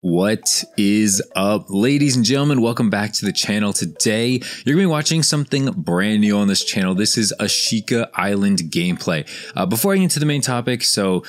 What is up, ladies and gentlemen? Welcome back to the channel. Today, you're going to be watching something brand new on this channel. This is Ashika Island gameplay. Before I get into the main topic, so,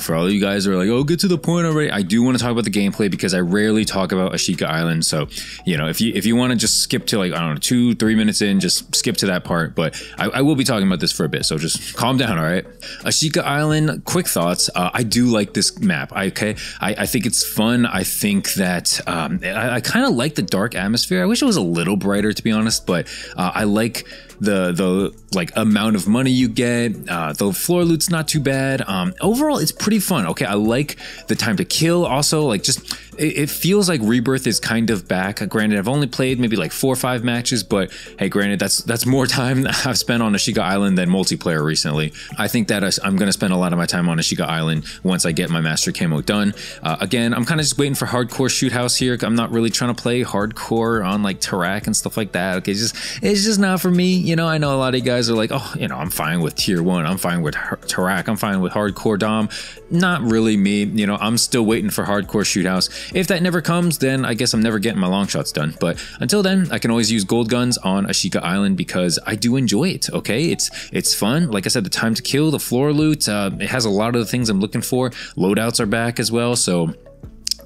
for all of you guys who are like, oh, get to the point already, I do want to talk about the gameplay because I rarely talk about Ashika Island. So, if you want to just skip to like, I don't know, 2-3 minutes in, just skip to that part. But I will be talking about this for a bit, so just calm down, all right? Ashika Island, quick thoughts. I do like this map, I think it's fun. I think that I kind of like the dark atmosphere. I wish it was a little brighter, to be honest, but I like the like amount of money you get. The floor loot's not too bad. Overall, it's pretty fun. Okay, I like the time to kill. Also, like, just it feels like Rebirth is kind of back. Granted, I've only played maybe like 4 or 5 matches, but hey, granted, that's more time I've spent on Ashika Island than multiplayer recently. I think that I'm going to spend a lot of my time on Ashika Island once I get my master camo done. Again, I'm kind of just waiting for hardcore shoot house here. I'm not really trying to play hardcore on like Tarak and stuff like that. Okay, it's just not for me. I know a lot of you guys are like, oh, I'm fine with tier 1. I'm fine with Tarak. I'm fine with hardcore Dom. Not really me. I'm still waiting for hardcore shoot house. If that never comes, then I guess I'm never getting my long shots done. But until then, I can always use gold guns on Ashika Island because I do enjoy it. Okay, it's fun. Like I said, the time to kill, the floor loot, it has a lot of the things I'm looking for. Loadouts are back as well, so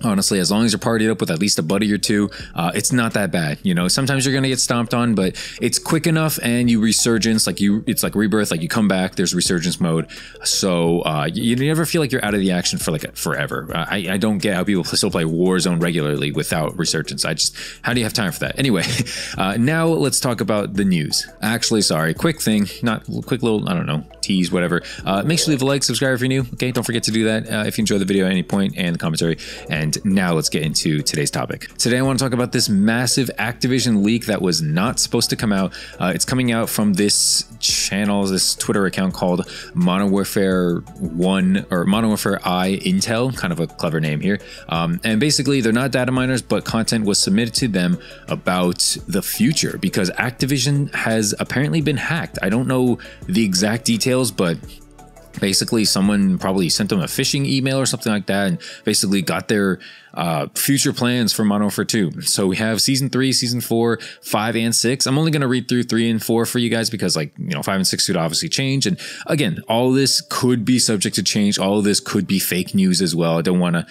honestly, as long as you're partied up with at least a buddy or two, it's not that bad. Sometimes you're gonna get stomped on, but it's quick enough, and you resurgence, it's like Rebirth, like you come back, there's resurgence mode, so you never feel like you're out of the action for like forever. I don't get how people still play Warzone regularly without resurgence. How do you have time for that? Anyway, now let's talk about the news. Actually, sorry, quick thing, not quick little, I don't know, tease, whatever. Make sure to leave a like, subscribe if you're new. Okay, don't forget to do that if you enjoy the video at any point, and the commentary. And now let's get into today's topic. Today I want to talk about this massive Activision leak that was not supposed to come out. It's coming out from this channel, this Twitter account called Modern Warfare 1 or Modern Warfare I Intel, kind of a clever name here. And basically they're not data miners, but content was submitted to them about the future because Activision has apparently been hacked. I don't know the exact details, but basically someone probably sent them a phishing email or something like that and basically got their future plans for Modern Warfare 2. So we have season 3, season 4, 5, and 6. I'm only going to read through 3 and 4 for you guys because 5 and 6 could obviously change. And again, all of this could be subject to change. All of this could be fake news as well. I don't want to,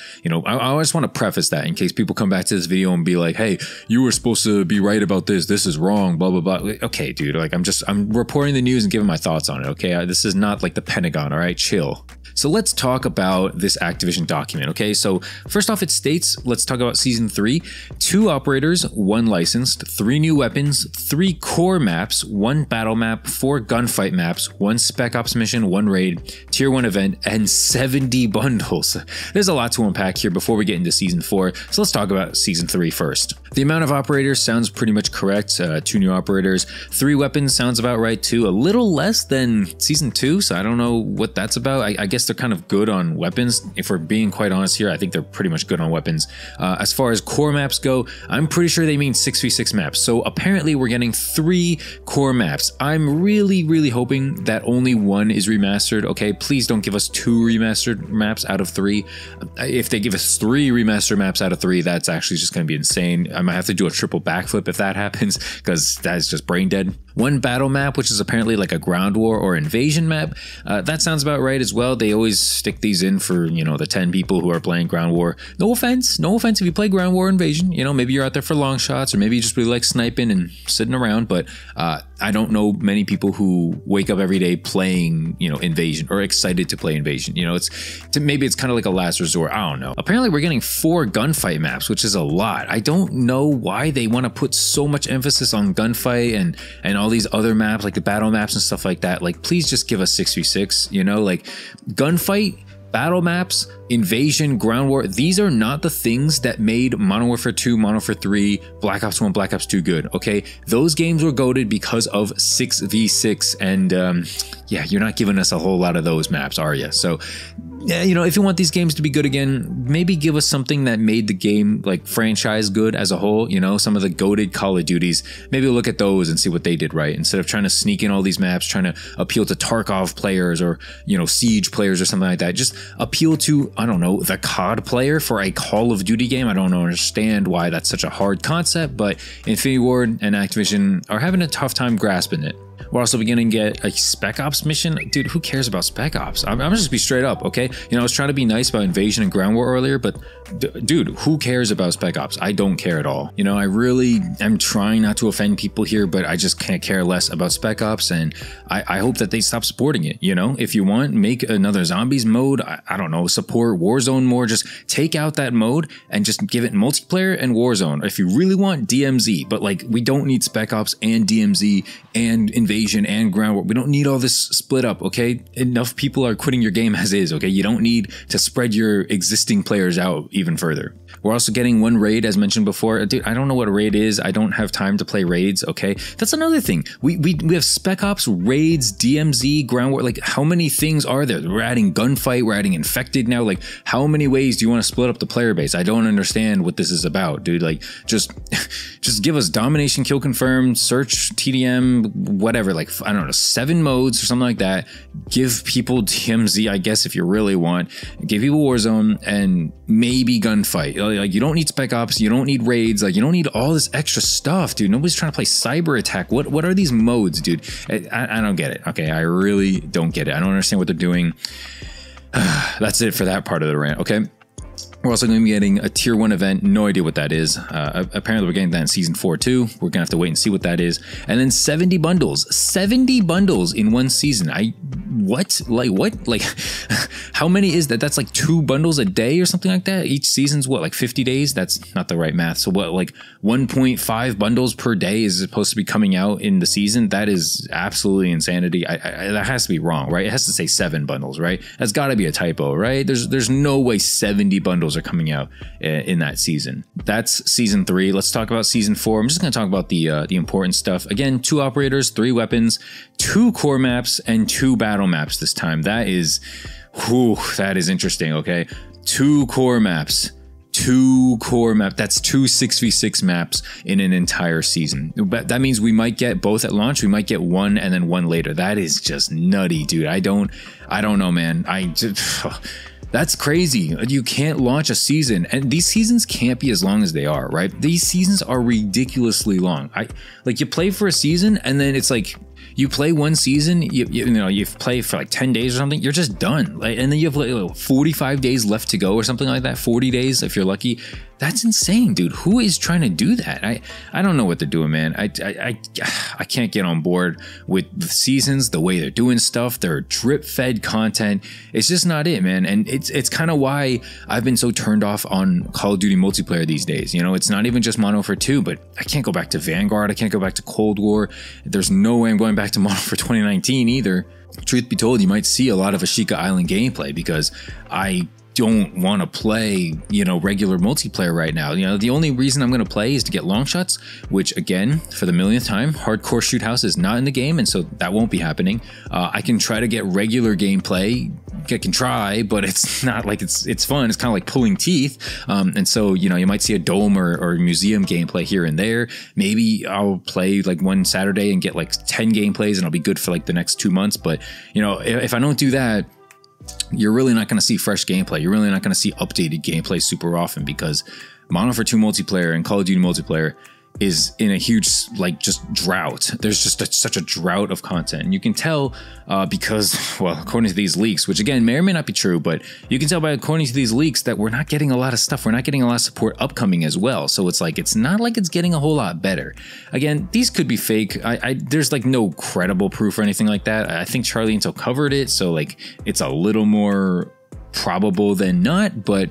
I just want to preface that in case people come back to this video and be like, hey, you were supposed to be right about this. This is wrong, blah, blah, blah. Okay, dude, I'm reporting the news and giving my thoughts on it. Okay. This is not like the Pentagon. All right. Chill. So let's talk about this Activision document, okay? So first off, it states, let's talk about Season 3, 2 operators, 1 licensed, 3 new weapons, 3 core maps, 1 battle map, 4 gunfight maps, 1 spec ops mission, 1 raid, tier 1 event, and 70 bundles. There's a lot to unpack here before we get into Season 4, so let's talk about Season 3 first. The amount of operators sounds pretty much correct, 2 new operators, 3 weapons sounds about right too, a little less than Season 2, so I don't know what that's about. I guess they're kind of good on weapons. If we're being quite honest here, I think they're pretty much good on weapons. As far as core maps go, I'm pretty sure they mean 6v6 maps. So apparently we're getting 3 core maps. I'm really hoping that only 1 is remastered. Okay, please don't give us 2 remastered maps out of 3. If they give us 3 remastered maps out of 3, that's actually just going to be insane. I might have to do a triple backflip if that happens because that's just brain dead. 1 battle map, which is apparently like a ground war or invasion map. That sounds about right as well. They always stick these in for, the 10 people who are playing ground war. No offense if you play ground war invasion. Maybe you're out there for long shots, or maybe you just really like sniping and sitting around, but I don't know many people who wake up every day playing, invasion or excited to play invasion. Maybe it's kind of like a last resort. I don't know. Apparently we're getting 4 gunfight maps, which is a lot. I don't know why they want to put so much emphasis on gunfight and all these other maps, like the battle maps and stuff like that. Like, please just give us 6v6, like gunfight, battle maps, invasion, ground war. These are not the things that made Modern Warfare 2, Modern Warfare 3, Black Ops 1, Black Ops 2 good, okay? Those games were goated because of 6v6, and yeah, you're not giving us a whole lot of those maps, are you? So yeah, if you want these games to be good again, maybe give us something that made the game like franchise good as a whole. Some of the goated Call of Duties, maybe look at those and see what they did right, instead of trying to sneak in all these maps, trying to appeal to Tarkov players or Siege players or something like that. Just appeal to I don't know, the COD player for a Call of Duty game. I don't understand why that's such a hard concept, but Infinity Ward and Activision are having a tough time grasping it. We're also beginning to get a Spec Ops mission. Dude, who cares about Spec Ops? I'm just gonna be straight up, okay? You know, I was trying to be nice about Invasion and Ground War earlier, but dude, who cares about Spec Ops? I don't care at all. You know, I really am trying not to offend people here, but I just can't care less about Spec Ops, and I hope that they stop supporting it. You know, if you want, make another zombies mode. I don't know, support Warzone more. Just take out that mode and just give it multiplayer and Warzone. If you really want, DMZ, but like, we don't need Spec Ops and DMZ and Invasion and Ground War. We don't need all this split up, okay? Enough people are quitting your game as is, okay? You don't need to spread your existing players out even further. We're also getting one raid, as mentioned before. Dude, I don't know what a raid is. I don't have time to play raids, okay? That's another thing. We have Spec Ops, raids, DMZ, Ground War. Like, how many things are there? We're adding gunfight, we're adding infected now. Like, how many ways do you want to split up the player base? I don't understand what this is about, dude. Like, just give us domination, kill confirmed, search, TDM, whatever. Like, I don't know, 7 modes or something like that. Give people DMZ, I guess, if you really want. Give people Warzone and maybe gunfight. Like, you don't need Spec Ops, you don't need raids, like, you don't need all this extra stuff, dude. Nobody's trying to play cyber attack. What are these modes, dude? I don't get it. Okay, I really don't get it. I don't understand what they're doing. That's it for that part of the rant, okay? We're also going to be getting a tier 1 event. No idea what that is. Apparently we're getting that in season 4 too. We're going to have to wait and see what that is. And then 70 bundles. 70 bundles in one season. What? Like, how many is that? That's like 2 bundles a day or something like that? Each season's what, like 50 days? That's not the right math. So what, like 1.5 bundles per day is supposed to be coming out in the season? That is absolutely insanity. That has to be wrong, right? It has to say 7 bundles, right? That's got to be a typo, right? There's no way 70 bundles are coming out in that season. That's season 3. Let's talk about season 4. I'm just going to talk about the important stuff. Again, 2 operators, 3 weapons, 2 core maps, and 2 battle maps this time. That is interesting, okay? 2 core maps. 2 core maps. That's 2 6v6 maps in an entire season. But that means we might get both at launch. We might get 1 and then 1 later. That is just nutty, dude. I don't know, man. That's crazy. You can't launch a season, and these seasons can't be as long as they are, right? These seasons are ridiculously long. Like, you play for a season, and then it's like, you play one season, you play for like 10 days or something, you're just done. Like, and then you have like 45 days left to go or something like that, 40 days if you're lucky. That's insane, dude. Who is trying to do that? I don't know what they're doing, man. I can't get on board with the seasons, the way they're doing stuff. They're drip-fed content. It's just not it, man. And it's kind of why I've been so turned off on Call of Duty multiplayer these days. You know, it's not even just Modern Warfare 2, but I can't go back to Vanguard. I can't go back to Cold War. There's no way I'm going back to Modern Warfare 2019 either. Truth be told, you might see a lot of Ashika Island gameplay because I don't want to play, you know, regular multiplayer right now. You know, the only reason I'm going to play is to get long shots, which again, for the millionth time, hardcore shoot house is not in the game, and so that won't be happening. I can try to get regular gameplay. I can try, but it's not like it's fun. It's kind of like pulling teeth. And so, you know, you might see a dome or museum gameplay here and there. Maybe I'll play like one Saturday and get like 10 gameplays and I'll be good for like the next 2 months. But, you know, if I don't do that, you're really not going to see fresh gameplay. You're really not going to see updated gameplay super often because Modern Warfare 2 multiplayer and Call of Duty multiplayer is in a huge, like, just drought. There's just such a drought of content. And you can tell because, well, according to these leaks, which again may or may not be true, but you can tell by according to these leaks that we're not getting a lot of stuff. We're not getting a lot of support upcoming as well. So it's like, it's not like it's getting a whole lot better. Again, these could be fake. There's like no credible proof or anything like that. I think Charlie Intel covered it. So like, it's a little more probable than not, but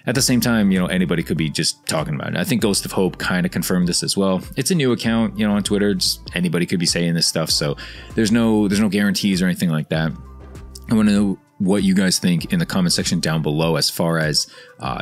at the same time, you know, anybody could be just talking about it. I think Ghost of Hope kind of confirmed this as well. It's a new account, you know, on Twitter. Just anybody could be saying this stuff, so there's no guarantees or anything like that. I want to know what you guys think in the comment section down below as far as,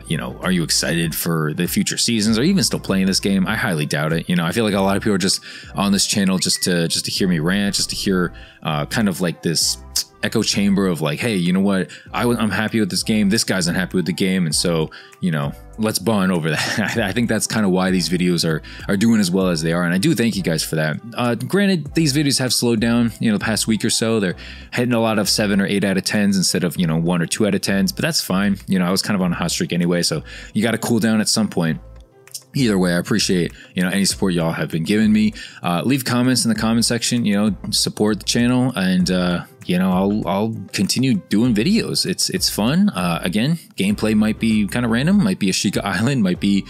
you know, are you excited for the future seasons? Are you even still playing this game? I highly doubt it. You know, I feel like a lot of people are just on this channel just to hear me rant, just to hear kind of like this echo chamber of like, hey, you know what, I'm happy with this game, this guy's unhappy with the game, and so, you know, let's bond over that. I think that's kind of why these videos are doing as well as they are, and I do thank you guys for that. Granted, these videos have slowed down, you know, the past week or so. They're hitting a lot of 7 or 8 out of 10s instead of, you know, 1 or 2 out of 10s, but that's fine. You know, I was kind of on a hot streak anyway, so you got to cool down at some point. Either way, I appreciate, you know, any support y'all have been giving me. Leave comments in the comment section, you know, support the channel, and you know, I'll continue doing videos. It's fun. Again, gameplay might be kind of random, might be Ashika Island, maybe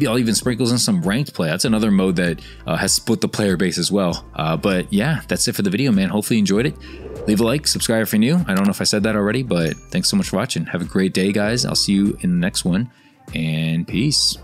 I'll even sprinkle in some ranked play. That's another mode that has split the player base as well. But yeah, that's it for the video, man. Hopefully you enjoyed it. Leave a like, subscribe if you're new. I don't know if I said that already, but thanks so much for watching. Have a great day, guys. I'll see you in the next one, and peace.